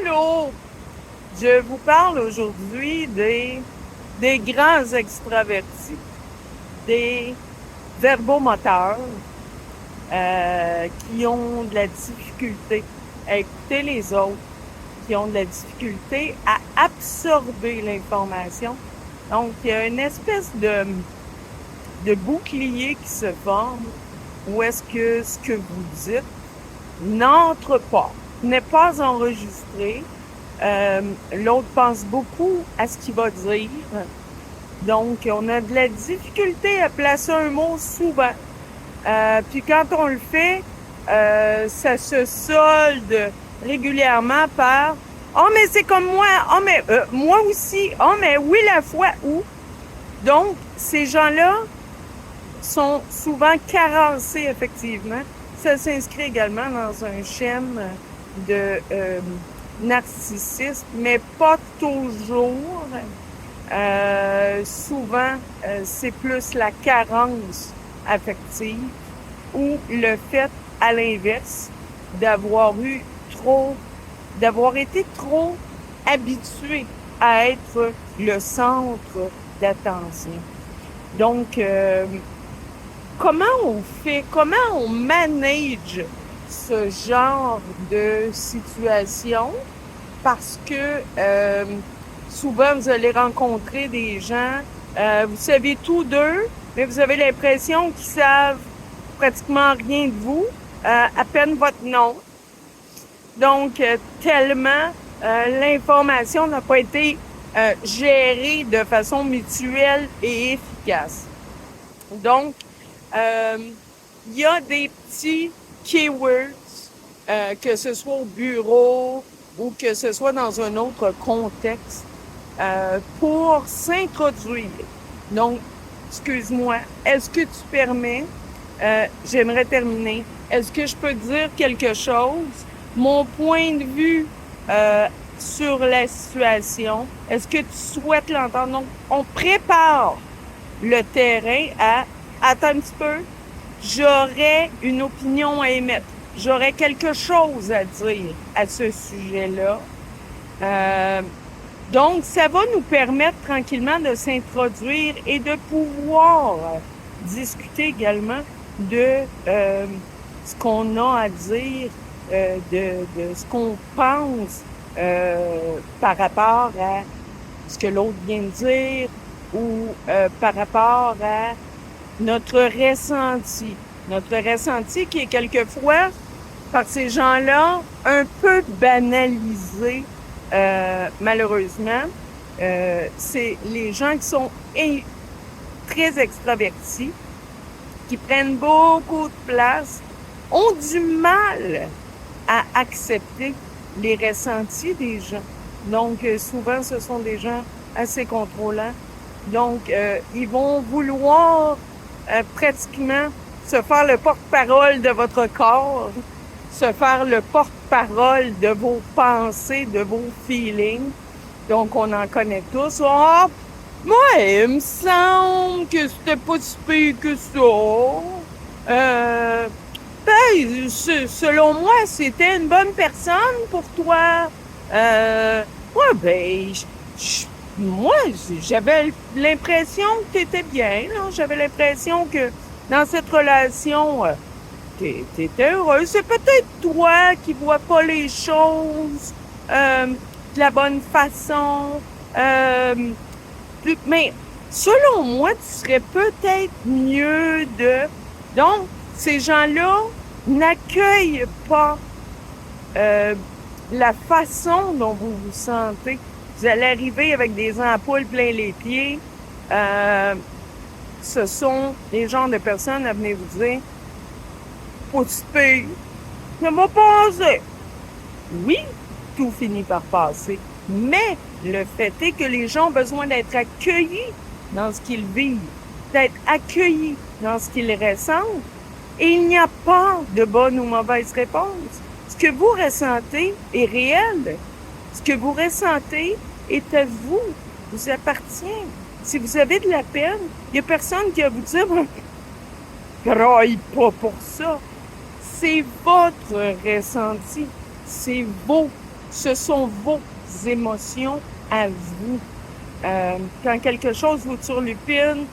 Allô! Je vous parle aujourd'hui des grands extravertis, des verbomoteurs qui ont de la difficulté à écouter les autres, qui ont de la difficulté à absorber l'information. Donc, il y a une espèce de bouclier qui se forme où est-ce que ce que vous dites n'entre pas, n'est pas enregistré. L'autre pense beaucoup à ce qu'il va dire. Donc, on a de la difficulté à placer un mot souvent. Puis quand on le fait, ça se solde régulièrement par « Oh, mais c'est comme moi! Oh, mais moi aussi! Oh, mais oui, la fois où! » Donc, ces gens-là sont souvent carencés, effectivement. Ça s'inscrit également dans un schème de narcissisme, mais pas toujours. Souvent, c'est plus la carence affective ou le fait, à l'inverse, d'avoir été trop habitué à être le centre d'attention. Donc, comment on manage ce genre de situation? Parce que souvent, vous allez rencontrer des gens, vous savez tout d'eux, mais vous avez l'impression qu'ils savent pratiquement rien de vous, à peine votre nom. Donc, tellement l'information n'a pas été gérée de façon mutuelle et efficace. Donc, il y a des petits keywords, que ce soit au bureau ou que ce soit dans un autre contexte, pour s'introduire. Donc, excuse-moi, est-ce que tu permets, j'aimerais terminer, est-ce que je peux dire quelque chose? Mon point de vue sur la situation, est-ce que tu souhaites l'entendre? Donc, on prépare le terrain à « Attends un petit peu, j'aurais une opinion à émettre. J'aurais quelque chose à dire à ce sujet-là. » Donc, ça va nous permettre tranquillement de s'introduire et de pouvoir discuter également de ce qu'on a à dire, de ce qu'on pense par rapport à ce que l'autre vient de dire ou par rapport à notre ressenti. Notre ressenti qui est quelquefois, par ces gens-là, un peu banalisé, malheureusement. C'est les gens qui sont très extravertis, qui prennent beaucoup de place, ont du mal à accepter les ressentis des gens. Donc, souvent, ce sont des gens assez contrôlants. Donc, ils vont vouloir pratiquement se faire le porte-parole de votre corps, se faire le porte-parole de vos pensées, de vos feelings. Donc, on en connaît tous. Ah, moi, il me semble que c'était pas si pire que ça. Selon moi, c'était une bonne personne pour toi. Moi, j'avais l'impression que t'étais bien. Là. J'avais l'impression que dans cette relation, t'étais heureuse. C'est peut-être toi qui vois pas les choses de la bonne façon. Mais selon moi, tu serais peut-être mieux de... Donc, ces gens-là n'accueillent pas la façon dont vous vous sentez. Vous allez arriver avec des ampoules plein les pieds. Ce sont les genres de personnes à venir vous dire « Faut que tu te payes. Ça va passer. » Oui, tout finit par passer. Mais le fait est que les gens ont besoin d'être accueillis dans ce qu'ils vivent, d'être accueillis dans ce qu'ils ressentent. Et il n'y a pas de bonne ou mauvaise réponse. Ce que vous ressentez est réel. Ce que vous ressentez est à vous, vous appartient. Si vous avez de la peine, il n'y a personne qui va vous dire « Graille pas pour ça ». C'est votre ressenti, c'est vos ce sont vos émotions à vous. Quand quelque chose vous turlupine,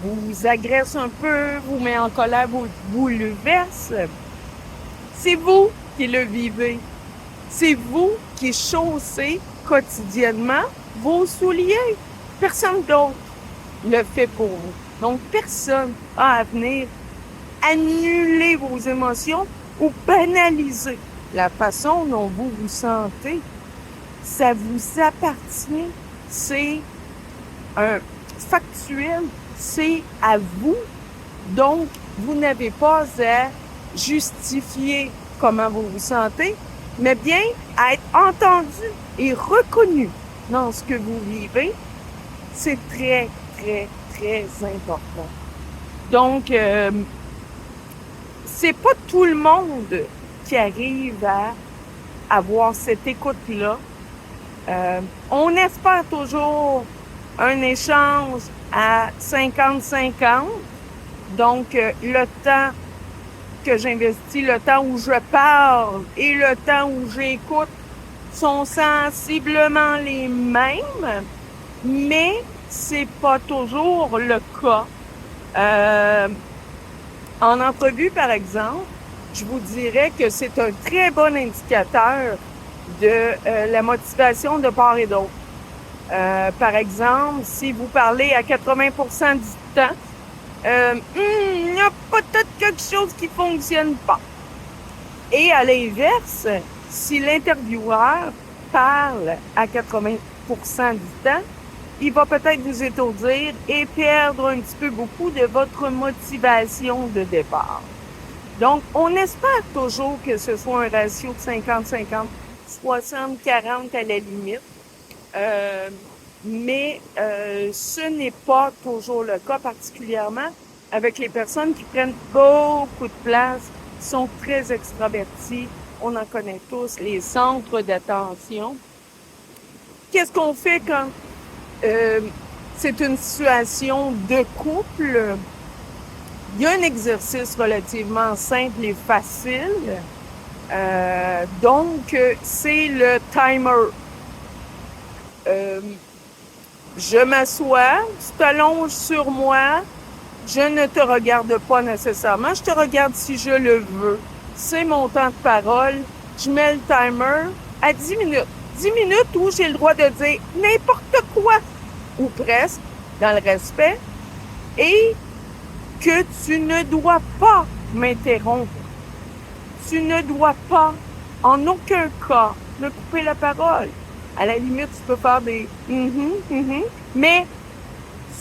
vous agresse un peu, vous met en colère, vous bouleverse, c'est vous qui le vivez. C'est vous qui chaussez quotidiennement vos souliers. Personne d'autre le fait pour vous. Donc, personne a à venir annuler vos émotions ou banaliser la façon dont vous vous sentez. Ça vous appartient. C'est un factuel. C'est à vous. Donc, vous n'avez pas à justifier comment vous vous sentez, mais bien à être entendu et reconnu dans ce que vous vivez. C'est très, très, très important. Donc, c'est pas tout le monde qui arrive à avoir cette écoute-là. On espère toujours un échange à 50-50. Donc, le temps que j'investis, le temps où je parle et le temps où j'écoute sont sensiblement les mêmes, mais c'est pas toujours le cas. En entrevue, par exemple, je vous dirais que c'est un très bon indicateur de la motivation de part et d'autre. Par exemple, si vous parlez à 80% du temps, il y a peut-être quelque chose qui fonctionne pas. Et à l'inverse, si l'intervieweur parle à 80% du temps, il va peut-être vous étourdir et perdre un petit peu beaucoup de votre motivation de départ. Donc, on espère toujours que ce soit un ratio de 50-50, 60-40 à la limite. Mais ce n'est pas toujours le cas, particulièrement avec les personnes qui prennent beaucoup de place, sont très extravertis. On en connaît tous, les centres d'attention. Qu'est-ce qu'on fait quand c'est une situation de couple? Il y a un exercice relativement simple et facile. Donc, c'est le timer. Je m'assois, tu t'allonges sur moi, je ne te regarde pas nécessairement, je te regarde si je le veux. C'est mon temps de parole, je mets le timer à 10 minutes. 10 minutes où j'ai le droit de dire n'importe quoi, ou presque, dans le respect, et que tu ne dois pas m'interrompre. Tu ne dois pas, en aucun cas, me couper la parole. À la limite, tu peux faire des mais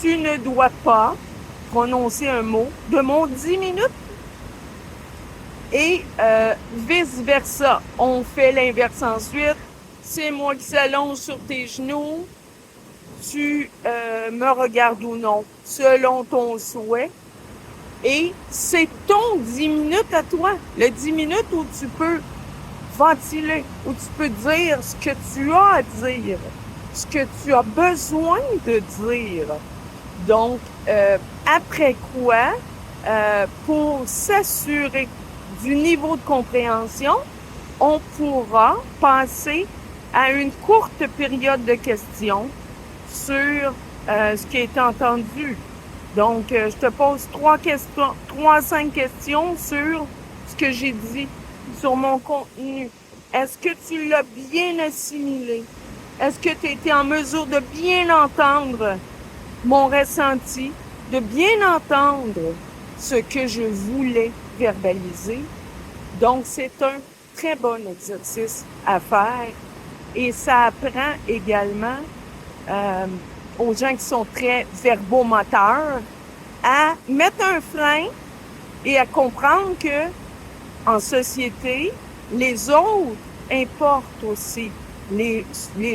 tu ne dois pas prononcer un mot de mon 10 minutes. Et vice-versa. On fait l'inverse ensuite. C'est moi qui s'allonge sur tes genoux. Tu me regardes ou non, selon ton souhait. Et c'est ton 10 minutes à toi. Le 10 minutes où tu peux ventiler, où tu peux dire ce que tu as à dire, ce que tu as besoin de dire. Donc, après quoi, pour s'assurer du niveau de compréhension, on pourra passer à une courte période de questions sur ce qui est entendu. Donc, je te pose 3 à 5 questions sur ce que j'ai dit, sur mon contenu. Est-ce que tu l'as bien assimilé? Est-ce que tu as été en mesure de bien entendre mon ressenti, de bien entendre ce que je voulais verbaliser? Donc, c'est un très bon exercice à faire et ça apprend également aux gens qui sont très verbomoteurs à mettre un frein et à comprendre que en société, les autres importent aussi. Les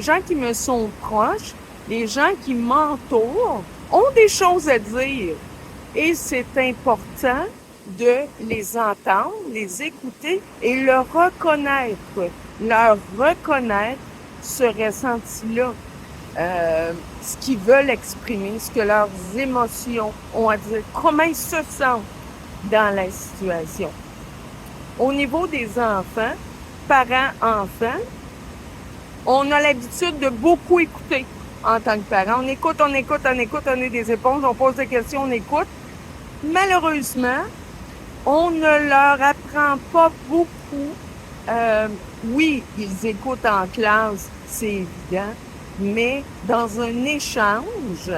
gens qui me sont proches, les gens qui m'entourent, ont des choses à dire. Et c'est important de les entendre, les écouter et leur reconnaître ce ressenti-là. Ce qu'ils veulent exprimer, ce que leurs émotions ont à dire, comment ils se sentent dans la situation. Au niveau des enfants, parents-enfants, on a l'habitude de beaucoup écouter en tant que parent. On écoute, on est des éponges, on pose des questions, on écoute. Malheureusement, on ne leur apprend pas beaucoup. Oui, ils écoutent en classe, c'est évident, mais dans un échange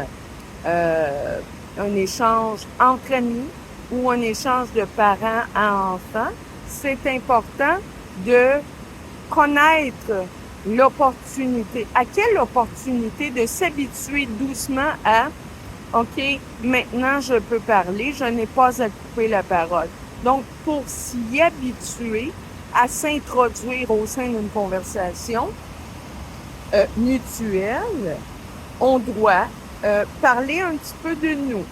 entre amis ou un échange de parents à enfants, c'est important de connaître l'opportunité. À quelle opportunité de s'habituer doucement à OK, maintenant je peux parler, je n'ai pas à couper la parole. Donc, pour s'y habituer à s'introduire au sein d'une conversation mutuelle, on doit parler un petit peu de nous.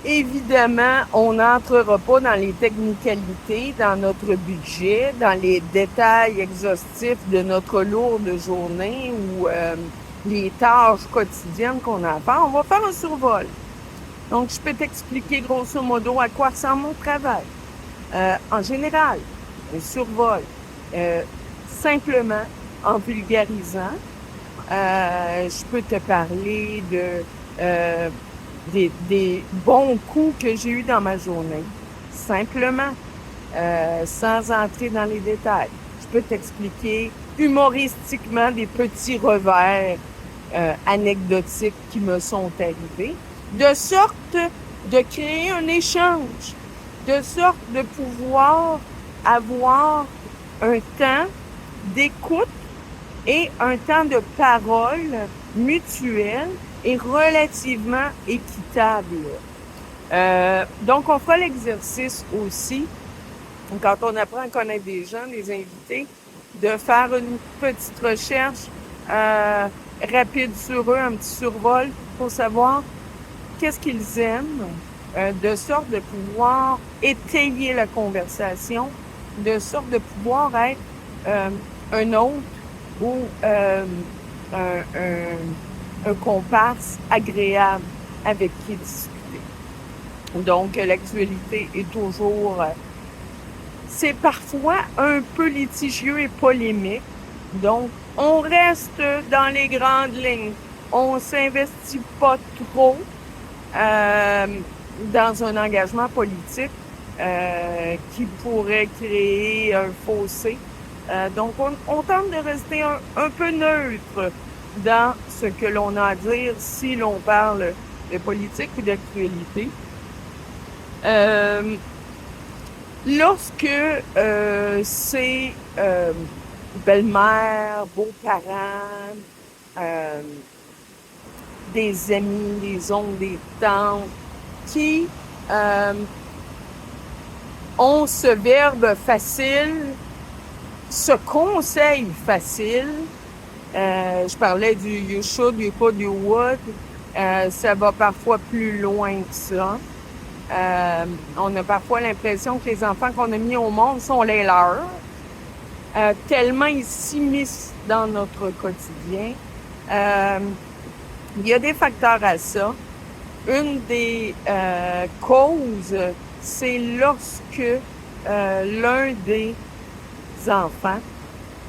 Évidemment, on n'entrera pas dans les technicalités, dans notre budget, dans les détails exhaustifs de notre lourde journée ou les tâches quotidiennes qu'on a à faire. On va faire un survol. Donc, je peux t'expliquer grosso modo à quoi ressemble mon travail. En général, un survol. Simplement, en vulgarisant, je peux te parler des bons coups que j'ai eus dans ma journée. Simplement, sans entrer dans les détails. Je peux t'expliquer humoristiquement des petits revers anecdotiques qui me sont arrivés, de sorte de créer un échange, de sorte de pouvoir avoir un temps d'écoute et un temps de parole mutuelle et relativement équitable. Donc, on fera l'exercice aussi, quand on apprend à connaître des gens, des invités, de faire une petite recherche rapide sur eux, un petit survol pour savoir qu'est-ce qu'ils aiment, de sorte de pouvoir étayer la conversation, de sorte de pouvoir être un hôte ou un comparse agréable avec qui discuter. Donc, l'actualité est toujours... c'est parfois un peu litigieux et polémique. Donc, on reste dans les grandes lignes. On s'investit pas trop dans un engagement politique qui pourrait créer un fossé. Donc, on tente de rester un peu neutre dans ce que l'on a à dire si l'on parle de politique ou d'actualité. Lorsque c'est belle-mère, beaux-parents, des amis, des oncles, des tantes, qui ont ce verbe facile, ce conseil facile. Je parlais du you should, you could, you would. Ça va parfois plus loin que ça. On a parfois l'impression que les enfants qu'on a mis au monde sont les leurs. Tellement ils s'immiscent dans notre quotidien. Il y a des facteurs à ça. Une des causes, c'est lorsque l'un des enfants,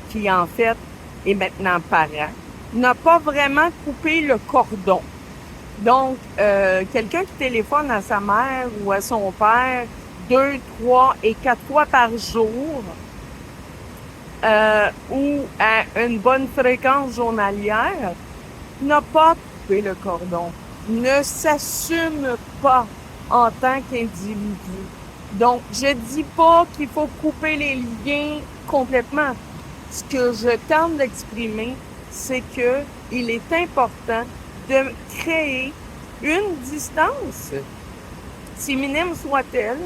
qui en fait est maintenant parent, n'a pas vraiment coupé le cordon. Donc, quelqu'un qui téléphone à sa mère ou à son père 2, 3 et 4 fois par jour ou à une bonne fréquence journalière n'a pas coupé le cordon, ne s'assume pas en tant qu'individu. Donc, je dis pas qu'il faut couper les liens complètement. Ce que je tente d'exprimer, c'est que il est important de créer une distance, si minime soit-elle,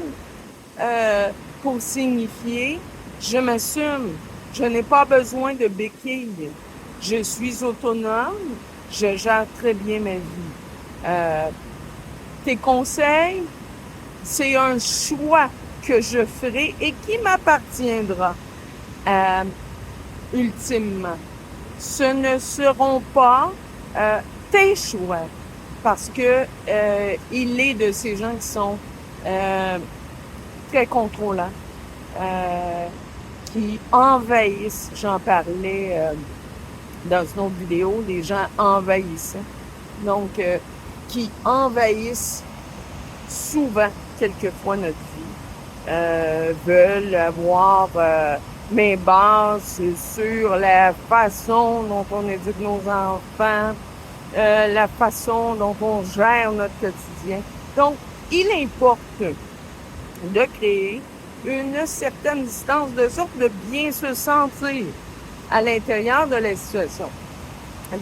pour signifier « je m'assume, je n'ai pas besoin de béquilles, je suis autonome, je gère très bien ma vie. Tes conseils, c'est un choix que je ferai et qui m'appartiendra ultimement. Ce ne seront pas tes choix, parce que il est de ces gens qui sont très contrôlants, qui envahissent, j'en parlais dans une autre vidéo, les gens envahissants, donc qui envahissent souvent, quelquefois, notre vie, veulent avoir main basse sur la façon dont on éduque nos enfants, la façon dont on gère notre quotidien. Donc, il importe de créer une certaine distance de sorte de bien se sentir à l'intérieur de la situation.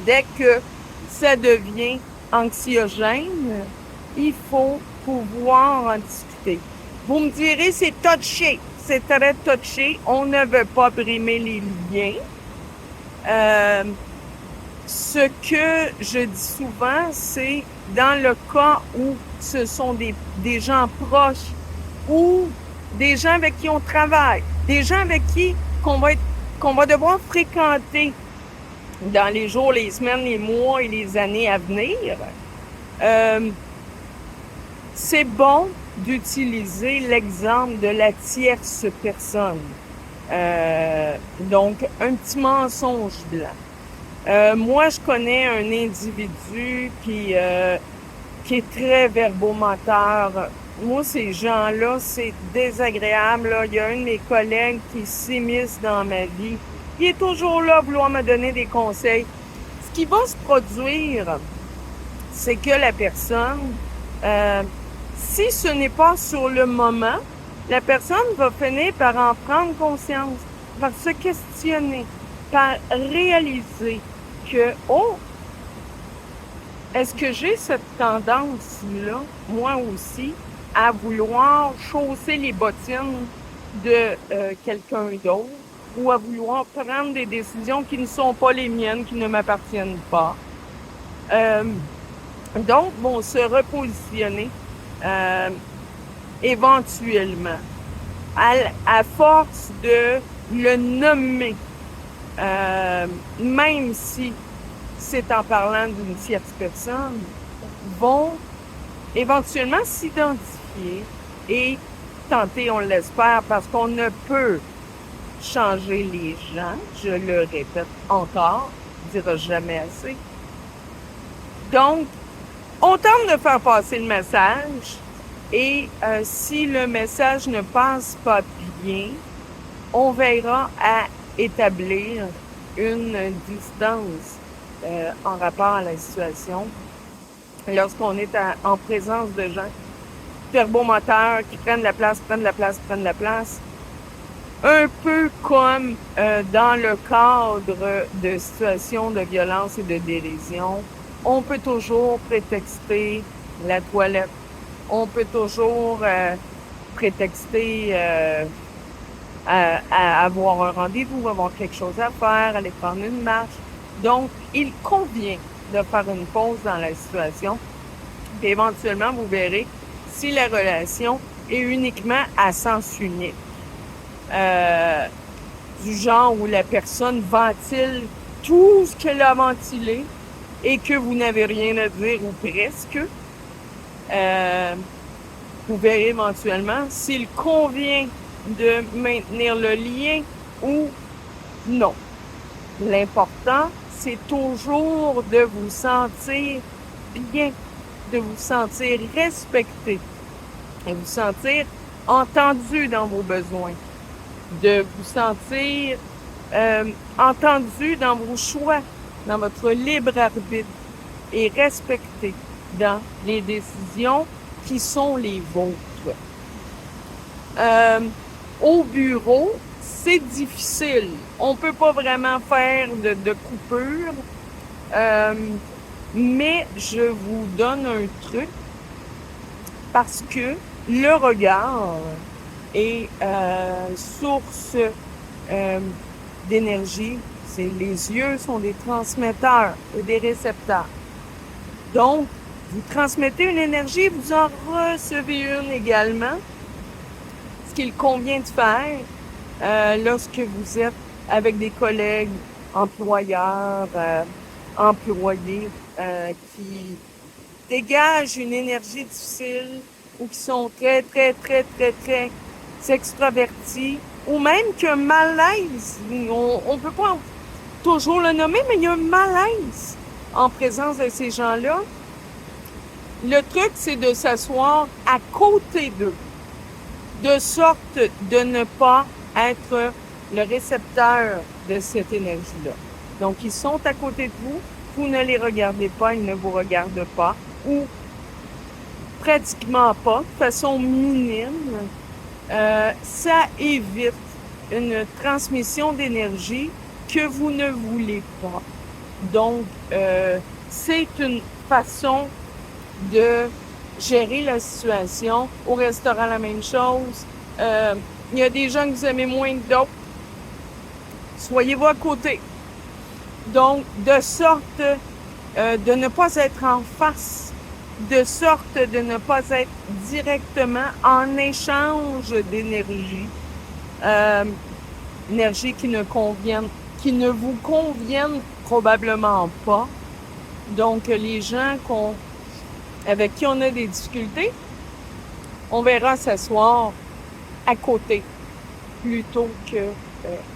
Dès que ça devient anxiogène, il faut pouvoir en discuter. Vous me direz, c'est touché, c'est très touché, on ne veut pas brimer les liens. Ce que je dis souvent, c'est dans le cas où ce sont des gens proches ou des gens avec qui on travaille, des gens avec qui qu'on va devoir fréquenter dans les jours, les semaines, les mois et les années à venir, c'est bon d'utiliser l'exemple de la tierce personne. Donc, un petit mensonge blanc. Moi, je connais un individu qui est très verbomoteur. Moi, ces gens-là, c'est désagréable. Là. Il y a un de mes collègues qui s'immisce dans ma vie. Il est toujours là à vouloir me donner des conseils. Ce qui va se produire, c'est que la personne, si ce n'est pas sur le moment, la personne va finir par en prendre conscience, par se questionner, par réaliser que, oh, est-ce que j'ai cette tendance-là, moi aussi, à vouloir chausser les bottines de quelqu'un d'autre ou à vouloir prendre des décisions qui ne sont pas les miennes, qui ne m'appartiennent pas. Donc, vont se repositionner éventuellement. À force de le nommer, même si c'est en parlant d'une tierce personne, vont éventuellement s'identifier et tenter, on l'espère, parce qu'on ne peut changer les gens, je le répète encore, on ne dira jamais assez. Donc, on tente de faire passer le message et si le message ne passe pas bien, on veillera à établir une distance en rapport à la situation lorsqu'on est en présence de gens verbomoteurs qui prennent la place. Un peu comme dans le cadre de situations de violence et de dérision, on peut toujours prétexter la toilette. On peut toujours prétexter à avoir un rendez-vous, avoir quelque chose à faire, aller prendre une marche. Donc, il convient de faire une pause dans la situation. Puis éventuellement, vous verrez si la relation est uniquement à sens unique. Du genre où la personne ventile tout ce qu'elle a ventilé et que vous n'avez rien à dire ou presque. Vous verrez éventuellement s'il convient de maintenir le lien ou non. L'important, c'est toujours de vous sentir bien, de vous sentir respecté, de vous sentir entendu dans vos besoins, de vous sentir entendu dans vos choix, dans votre libre arbitre et respecté dans les décisions qui sont les vôtres. Au bureau, c'est difficile. On peut pas vraiment faire de coupure, mais je vous donne un truc parce que le regard est source d'énergie. Les yeux sont des transmetteurs et des récepteurs. Donc, vous transmettez une énergie, vous en recevez une également. Ce qu'il convient de faire lorsque vous êtes avec des collègues, employeurs, employés qui dégagent une énergie difficile ou qui sont très extravertis, ou même qu'un malaise, on peut pas toujours le nommer, mais il y a un malaise en présence de ces gens-là. Le truc, c'est de s'asseoir à côté d'eux, de sorte de ne pas être le récepteur de cette énergie-là. Donc, ils sont à côté de vous, vous ne les regardez pas, ils ne vous regardent pas, ou pratiquement pas, de façon minime. Ça évite une transmission d'énergie que vous ne voulez pas. Donc, c'est une façon de gérer la situation. Au restaurant, la même chose. Il y a des gens que vous aimez moins que d'autres. Soyez-vous à côté. Donc, de sorte de ne pas être en face, de sorte de ne pas être directement en échange d'énergie, énergie qui ne vous convienne probablement pas. Donc, les gens avec qui on a des difficultés, on verra s'asseoir à côté plutôt que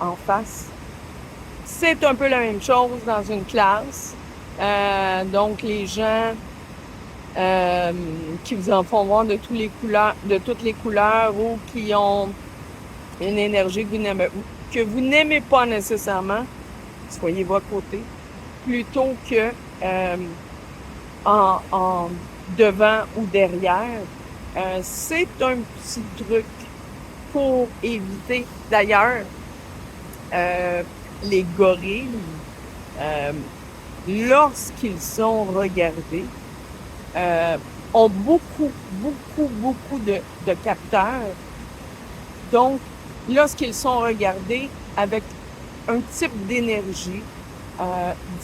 en face. C'est un peu la même chose dans une classe. Donc, les gens qui vous en font voir de toutes les couleurs ou qui ont une énergie que vous n'aimez pas nécessairement, soyez-vous à côté, plutôt que en devant ou derrière. C'est un petit truc pour éviter. D'ailleurs, les gorilles, lorsqu'ils sont regardés, ont beaucoup de capteurs. Donc, lorsqu'ils sont regardés avec un type d'énergie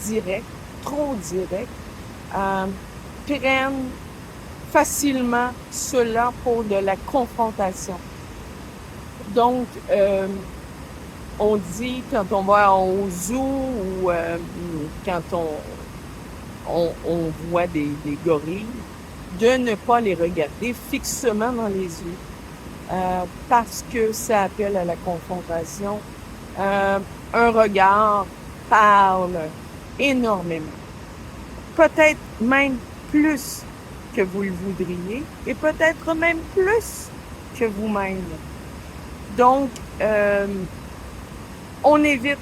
direct, trop direct, prennent facilement cela pour de la confrontation. Donc, on dit quand on va au zoo ou quand on voit des gorilles, de ne pas les regarder fixement dans les yeux parce que ça appelle à la confrontation. Un regard parle énormément. Peut-être même plus que vous le voudriez et peut-être même plus que vous-même. Donc, on évite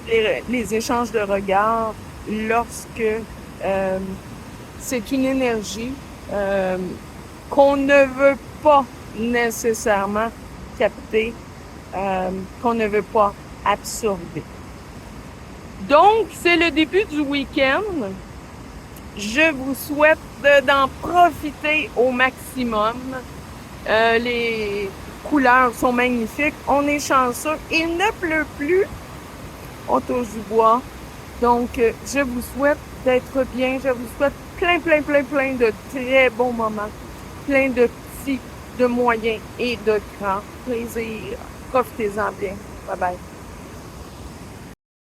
les échanges de regards lorsque c'est une énergie qu'on ne veut pas nécessairement capter, qu'on ne veut pas absorber. Donc, c'est le début du week-end. Je vous souhaite d'en profiter au maximum. Les couleurs sont magnifiques. On est chanceux. Il ne pleut plus. On touche du bois. Donc, je vous souhaite d'être bien. Je vous souhaite plein de très bons moments. Plein de petits, de moyens et de grands plaisirs. Profitez-en bien. Bye bye.